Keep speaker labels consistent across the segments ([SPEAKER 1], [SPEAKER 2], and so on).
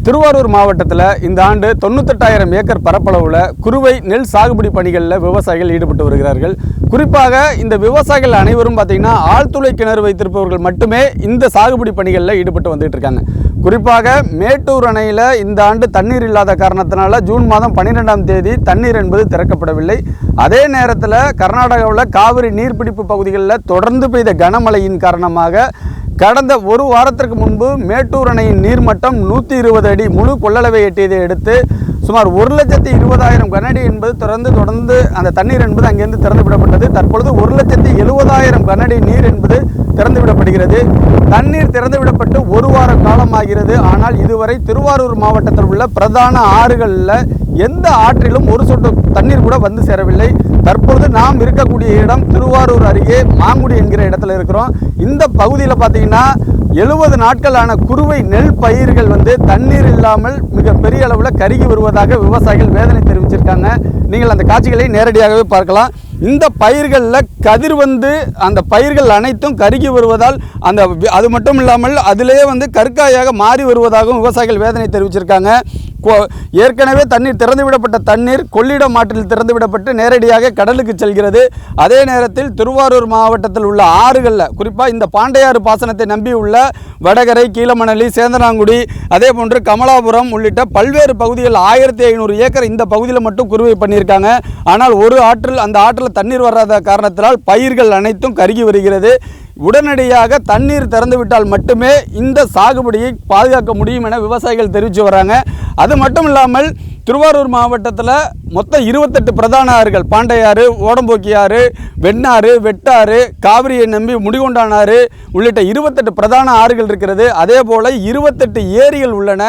[SPEAKER 1] திருவாரூர் மாவட்டத்தில் இந்த ஆண்டு 98,000 ஏக்கர் பரப்பளவில் குறுவை நெல் சாகுபடி பணிகளில் விவசாயிகள் ஈடுபட்டு வருகிறார்கள். குறிப்பாக இந்த விவசாயிகள் அனைவரும் பார்த்திங்கன்னா ஆழ்துளை கிணறு வைத்திருப்பவர்கள் மட்டுமே இந்த சாகுபடி பணிகளில் ஈடுபட்டு வந்துட்டு இருக்காங்க. குறிப்பாக மேட்டூர் அணையில் இந்த ஆண்டு தண்ணீர் இல்லாத காரணத்தினால ஜூன் மாதம் 12ஆம் தேதி தண்ணீர் என்பது திறக்கப்படவில்லை. அதே நேரத்தில் கர்நாடகாவில் காவிரி நீர்பிடிப்பு பகுதிகளில் தொடர்ந்து பெய்த கனமழையின் காரணமாக கடந்த ஒரு வாரத்திற்கு முன்பு மேட்டூர் அணையின் நீர்மட்டம் 120 அடி முழு கொள்ளளவை எட்டியதை அடுத்து சுமார் 1,20,000 கனஅடி என்பது தொடர்ந்து அந்த தண்ணீர் என்பது அங்கிருந்து திறந்துவிடப்பட்டது. தற்பொழுது 1,70,000 கனஅடி நீர் என்பது திறந்துவிடப்படுகிறது. தண்ணீர் திறந்துவிடப்பட்டு ஒரு வார காலமாகிறது. ஆனால் இதுவரை திருவாரூர் மாவட்டத்தில் உள்ள பிரதான ஆறுகளில் எந்த ஆற்றிலும் ஒரு சொட்டு தண்ணீர் கூட வந்து சேரவில்லை. தற்பொழுது நாம் இருக்கக்கூடிய இடம் திருவாரூர் அருகே மாங்குடி என்கிற இடத்துல இருக்கிறோம். இந்த பகுதியில் பார்த்தீங்கன்னா 70 நாட்களான குறுவை நெல் பயிர்கள் தண்ணீர் இல்லாமல் மிக பெரிய அளவில் கருகி வருவதாக விவசாயிகள் வேதனை தெரிவிச்சிருக்காங்க. நீங்கள் அந்த காட்சிகளை நேரடியாகவே பார்க்கலாம். இந்த பயிர்களில் கதிர் அந்த பயிர்கள் அனைத்தும் கருகி வருவதால் அது மட்டும் இல்லாமல் அதிலே கற்காயாக மாறி வருவதாகவும் விவசாயிகள் வேதனை தெரிவிச்சிருக்காங்க. ஏற்கனவே தண்ணீர் திறந்துவிடப்பட்ட தண்ணீர் கொள்ளிடம் ஆற்றில் திறந்துவிடப்பட்டு நேரடியாக கடலுக்கு செல்கிறது. அதே நேரத்தில் திருவாரூர் மாவட்டத்தில் உள்ள ஆறுகளில் குறிப்பாக இந்த பாண்டையாறு பாசனத்தை நம்பியுள்ள வடகரை, கீழமணலி, சேந்தனாங்குடி, அதே போன்று கமலாபுரம் உள்ளிட்ட பல்வேறு பகுதிகள் 1500 ஏக்கர் இந்த பகுதியில் மட்டும் குறுவை பண்ணியிருக்காங்க. ஆனால் அந்த ஆற்றில் தண்ணீர் வராத காரணத்தினால் பயிர்கள் அனைத்தும் கருகி வருகிறது. உடனடியாக தண்ணீர் திறந்துவிட்டால் மட்டுமே இந்த சாகுபடியை பாதுகாக்க முடியும் என விவசாயிகள் தெரிவித்து வராங்க. அது மட்டும் இல்லாமல் திருவாரூர் மாவட்டத்தில் மொத்தம் 28 பிரதான ஆறுகள், பாண்டையாறு, ஓடம்போக்கியாறு, வெண்ணாறு, வெட்டாறு, காவிரியை நம்பி முடிகொண்டானாறு உள்ளிட்ட 28 பிரதான ஆறுகள் இருக்கிறது. அதே போல் 28 ஏரிகள் உள்ளன.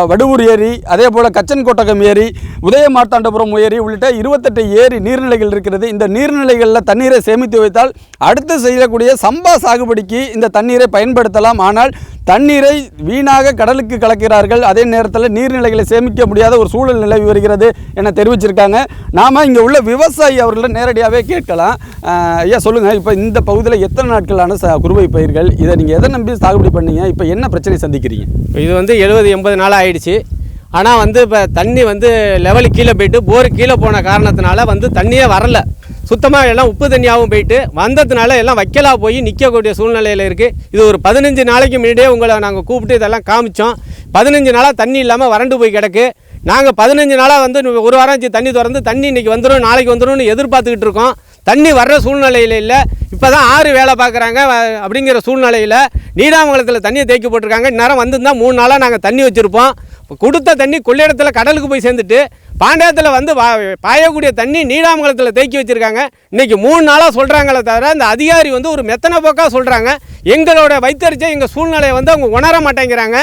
[SPEAKER 1] வடுவூர் ஏரி, அதே போல் கச்சன்கோட்டகம் ஏரி, உதயமார்த்தாண்டபுரம் ஏரி உள்ளிட்ட 28 ஏரி நீர்நிலைகள் இருக்கிறது. இந்த நீர்நிலைகளில் தண்ணீரை சேமித்து வைத்தால் அடுத்து செய்யக்கூடிய சம்பா சாகுபடிக்கு இந்த தண்ணீரை பயன்படுத்தலாம். ஆனால் தண்ணீரை வீணாக கடலுக்கு கலக்கிறார்கள். அதே நேரத்தில் நீர்நிலைகளை சேமிக்க முடியாத ஒரு சூழல் நிலவி வருகிறது என தெரிவிச்சிருக்காங்க. நாம் இங்கே உள்ள விவசாயி அவர்களை நேரடியாகவே கேட்கலாம். ஐயா சொல்லுங்கள், இப்போ இந்த பகுதியில் எத்தனை நாட்களான குறுவை பயிர்கள், இதை நீங்கள் எதை நம்பி சாகுபடி பண்ணீங்க? இப்போ என்ன பிரச்சனை சந்திக்கிறீங்க?
[SPEAKER 2] இது 70-80 நாள் ஆயிடுச்சு. ஆனால் இப்போ தண்ணி லெவலு கீழே போயிட்டு போர் கீழே போன காரணத்தினால தண்ணியே வரல. சுத்தமாக எல்லாம் உப்பு தண்ணியாகவும் போயிட்டு வந்ததுனால எல்லாம் வைக்கலாக போய் நிற்கக்கூடிய சூழ்நிலையில் இருக்குது. இது ஒரு 15 நாளைக்கு முன்னாடியே உங்களை நாங்கள் கூப்பிட்டு இதெல்லாம் காமிச்சோம். 15 நாளாக தண்ணி இல்லாமல் வறண்டு போய் கிடக்கு. நாங்கள் 15 நாளாக ஒரு வாரம் தண்ணி திறந்து தண்ணி இன்றைக்கி வந்துடும் நாளைக்கு வந்துடும்னு எதிர்பார்த்துக்கிட்டு இருக்கோம். தண்ணி வர்ற சூழ்நிலையில் இல்லை. இப்போ தான் 6 வேலை பார்க்குறாங்க அப்படிங்கிற சூழ்நிலையில் நீடாமங்கலத்தில் தண்ணியை தேக்கி போட்டிருக்காங்க. இந்நேரம் வந்திருந்தால் 3 நாளாக நாங்கள் தண்ணி வச்சுருப்போம். கொடுத்த தண்ணி கொள்ளிடத்தில் கடலுக்கு போய் சேர்ந்துட்டு பாண்டியத்தில் பாயக்கூடிய தண்ணி நீடாமங்கலத்தில் தேக்கி வச்சுருக்காங்க. இன்றைக்கி 3 நாளாக சொல்கிறாங்களே தவிர அந்த அதிகாரி ஒரு மெத்தனை போக்காக சொல்கிறாங்க. எங்களோட வைத்தறிச்சை எங்கள் சூழ்நிலையை அவங்க உணர மாட்டேங்கிறாங்க.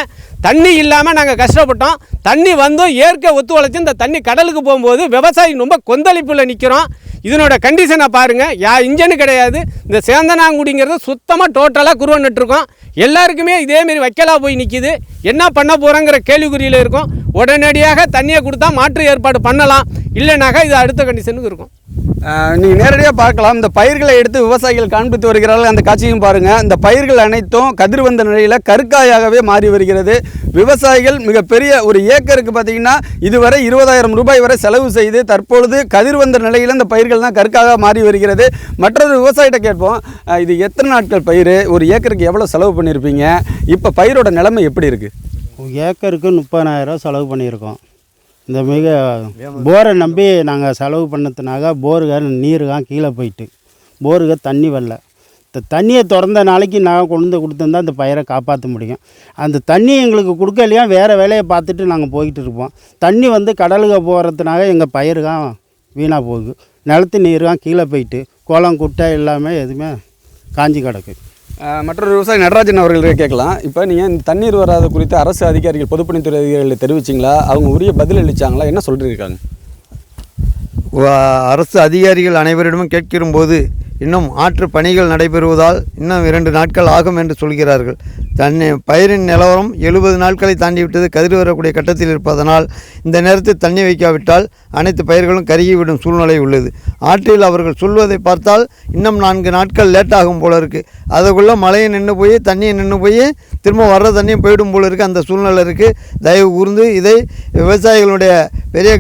[SPEAKER 2] தண்ணி இல்லாமல் நாங்கள் கஷ்டப்பட்டோம். தண்ணி இயற்கை ஒத்து வளைச்சி இந்த தண்ணி கடலுக்கு போகும்போது விவசாயி ரொம்ப கொந்தளிப்பில் நிற்கிறோம். இதனோட கண்டிஷனை பாருங்கள். இன்ஜினு கிடையாது. இந்த சேந்தனாங்குடிங்கிறது சுத்தமாக டோட்டலாக குருவை நட்டுருக்கோம். எல்லாருக்குமே இதேமாரி வைக்கலா போய் நிற்கிது. என்ன பண்ண போகிறோங்கிற கேள்விக்குறியில் இருக்கும். உடனடியாக தண்ணியை கொடுத்தா மாற்று ஏற்பாடு பண்ணலாம். இல்லைனாக்கா இது அடுத்த கண்டிஷனுக்கு இருக்கும்.
[SPEAKER 1] நீங்கள் நேரடியாக பார்க்கலாம். இந்த பயிர்களை எடுத்து விவசாயிகள் காண்பித்து வருகிறார்கள். அந்த காட்சியும் பாருங்கள். இந்த பயிர்கள் அனைத்தும் கதிர் வந்த நிலையில் கற்காயாகவே மாறி வருகிறது. விவசாயிகள் மிகப்பெரிய ஒரு ஏக்கருக்கு பார்த்திங்கன்னா இதுவரை 20,000 ரூபாய் வரை செலவு செய்து தற்பொழுது கதிர் வந்த நிலையில் இந்த பயிர்கள் தான் கற்காக மாறி வருகிறது. மற்றொரு விவசாயிகிட்ட கேட்போம், இது எத்தனை நாட்கள் பயிர், ஒரு ஏக்கருக்கு எவ்வளோ செலவு பண்ணியிருப்பீங்க, இப்போ பயிரோட நிலைமை எப்படி இருக்குது?
[SPEAKER 3] ஏக்கருக்கு 30,000 செலவு பண்ணியிருக்கோம். இந்த போரை நம்பி நாங்கள் செலவு பண்ணதுனால போருக நீருக கீழே போயிட்டு போருக தண்ணி வரல. இந்த தண்ணியை திறந்த நாளைக்கு நாங்கள் கொண்டு கொடுத்துருந்தா இந்த பயிரை காப்பாற்ற முடியும். அந்த தண்ணி எங்களுக்கு கொடுக்கலையா வேறு வேலையை பார்த்துட்டு நாங்கள் போய்கிட்டு இருப்போம். தண்ணி கடலுக்கு போகிறதுனால எங்கள் பயிருக வீணாக போகுது. நிலத்து நீருக கீழே போயிட்டு குளம் குட்டை எல்லாமே எதுவுமே காஞ்சி கிடக்கு.
[SPEAKER 1] மற்றொரு விவசாயி நடராஜன் அவர்களுக்கு கேட்கலாம். இப்போ நீங்கள் இந்த தண்ணீர் வராத குறித்து அரசு அதிகாரிகள், பொதுப்பணித்துறை அதிகாரிகளை தெரிவிச்சிங்களா? அவங்க உரிய பதில் அளித்தாங்களா? என்ன சொல்லியிருக்காங்க?
[SPEAKER 4] அரசு அதிகாரிகள் அனைவரிடமும் கேட்கும்போது இன்னும் ஆற்று பணிகள் நடைபெறுவதால் இன்னும் 2 நாட்கள் ஆகும் என்று சொல்கிறார்கள். பயிரின் நிலவரம் 70 நாட்களை தாண்டிவிட்டது, கதிர் வரக்கூடிய கட்டத்தில் இருப்பதனால் இந்த நேரத்தில் தண்ணி வைக்காவிட்டால் அனைத்து பயிர்களும் கருகிவிடும் சூழ்நிலை உள்ளது. ஆற்றில் அவர்கள் சொல்வதை பார்த்தால் இன்னும் 4 நாட்கள் லேட் ஆகும் போல இருக்குது. அதுக்குள்ளே மழையை நின்று போய் தண்ணியை நின்று போய் திரும்ப வர்ற தண்ணியும் போயிடும் போல இருக்குது. அந்த சூழ்நிலை இருக்குது. தயவு கூர்ந்து இதை விவசாயிகளுடைய பெரிய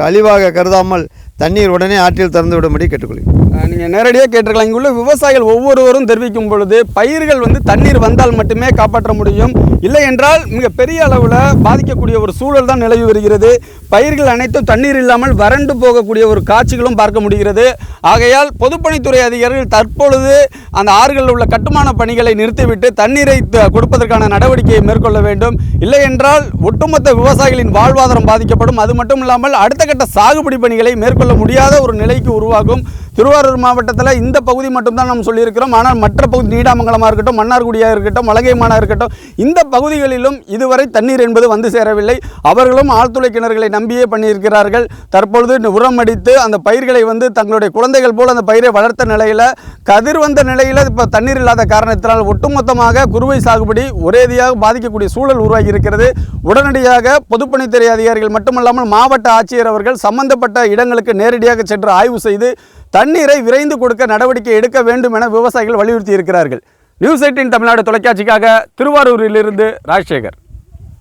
[SPEAKER 4] அழிவாக கருதாமல் தண்ணீர் உடனே ஆற்றில் திறந்து விடும்படி கேட்டுக்கொள்கிறேன்.
[SPEAKER 1] நீங்கள் நேரடியாக கேட்டிருக்கலாம். இங்கே உள்ள விவசாயிகள் ஒவ்வொருவரும் தெரிவிக்கும் பொழுது பயிர்கள் தண்ணீர் வந்தால் மட்டுமே காப்பாற்ற முடியும், இல்லை என்றால் மிக பெரிய அளவில் பாதிக்கக்கூடிய ஒரு சூழல் தான் நிலவி வருகிறது. பயிர்கள் அனைத்தும் தண்ணீர் இல்லாமல் வறண்டு போகக்கூடிய ஒரு காட்சிகளும் பார்க்க முடிகிறது. ஆகையால் பொதுப்பணித்துறை அதிகாரிகள் தற்பொழுது அந்த ஆறுகளில் உள்ள கட்டுமான பணிகளை நிறுத்திவிட்டு தண்ணீரை கொடுப்பதற்கான நடவடிக்கையை மேற்கொள்ள வேண்டும். இல்லை என்றால் ஒட்டுமொத்த விவசாயிகளின் வாழ்வாதாரம் பாதிக்கப்படும். அது மட்டும் இல்லாமல் அடுத்த கட்ட சாகுபடி பணிகளை மேற்கொள்ள முடியாத ஒரு நிலைக்கு உருவாகும். திருவாரூர் மாவட்டத்தில் இந்த பகுதி மட்டும்தான் நாம் சொல்லியிருக்கிறோம். ஆனால் மற்ற பகுதி நீடாமங்கலமாக இருக்கட்டும், மன்னார்குடியாக இருக்கட்டும், மலகைமானாக இருக்கட்டும், இந்த பகுதிகளிலும் இதுவரை தண்ணீர் என்பது வந்து சேரவில்லை. அவர்களும் ஆழ்துளை கிணறுகளை நம்பியே பண்ணியிருக்கிறார்கள். தற்பொழுது உரம் அடித்து அந்த பயிர்களை தங்களுடைய குழந்தைகள் போல் அந்த பயிரை வளர்த்த நிலையில் கதிர் வந்த நிலையில் இப்போ தண்ணீர் இல்லாத காரணத்தினால் ஒட்டுமொத்தமாக குறுவை சாகுபடி ஒரேதியாக பாதிக்கக்கூடிய சூழல் உருவாகி இருக்கிறது. உடனடியாக பொதுப்பணித்துறை அதிகாரிகள் மட்டுமல்லாமல் மாவட்ட ஆட்சியர் அவர்கள் சம்பந்தப்பட்ட இடங்களுக்கு நேரடியாக சென்று ஆய்வு செய்து தண்ணீரை விரைந்து கொடுக்க நடவடிக்கை எடுக்க வேண்டும் என விவசாயிகள் வலியுறுத்தி இருக்கிறார்கள். நியூஸ் 18 தமிழ்நாடு தொலைக்காட்சிக்காக திருவாரூரிலிருந்து ராஜசேகர்.